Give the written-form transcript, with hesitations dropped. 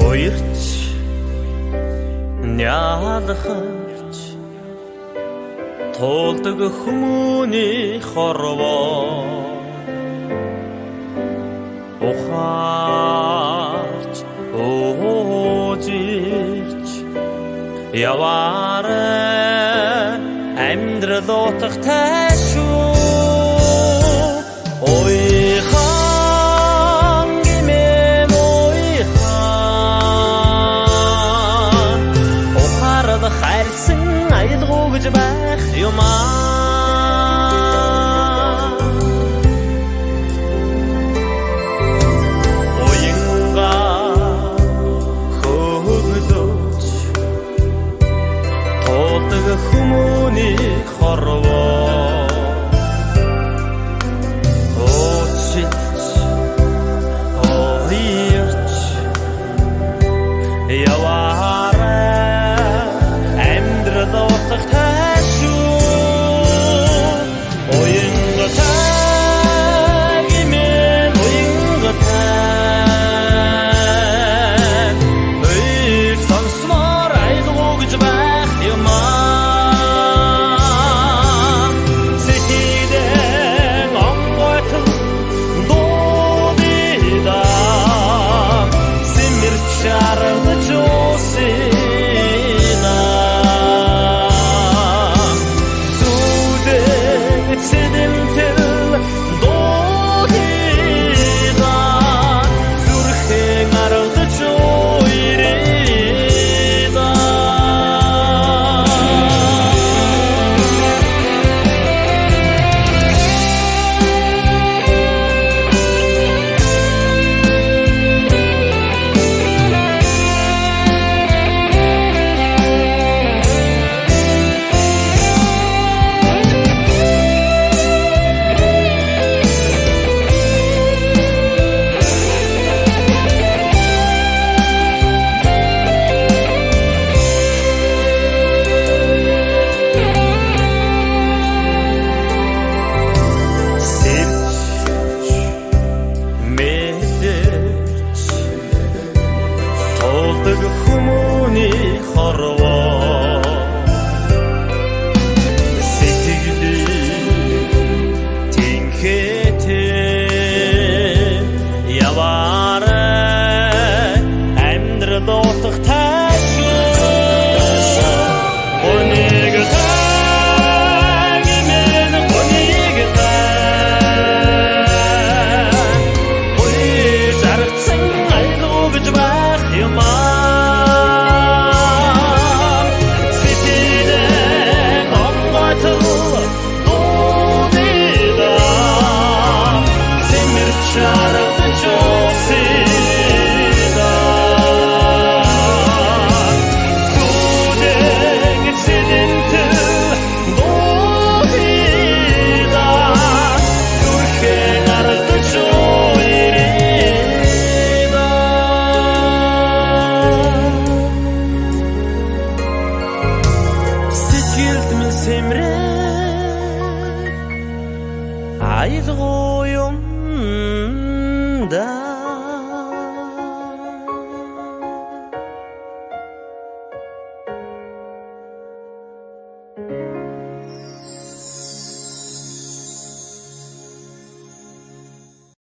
Уярч няалахч тулдаг хүмүүний хорвоо ухаарч уужиж яваарай амьдрал утгатай шүү ойхан гэмээр ойхан ухаарад хайрсан аялгуу гэж байх юмаа хүмүүний хорвоо очиж ойрч яваарай амьдрал утгатай шүү уянгатай гэмээр уянгатай ой сонсмоор айлгуу гэж байх юмаа хүмүүний хорвоо сэтгэлээ тэнхэтээ яваарай амьдрал утгатай шүү гонигтай гэмээр гонигтай ой зарцсан айлгуу гэж байх юмаа айлгуу юм да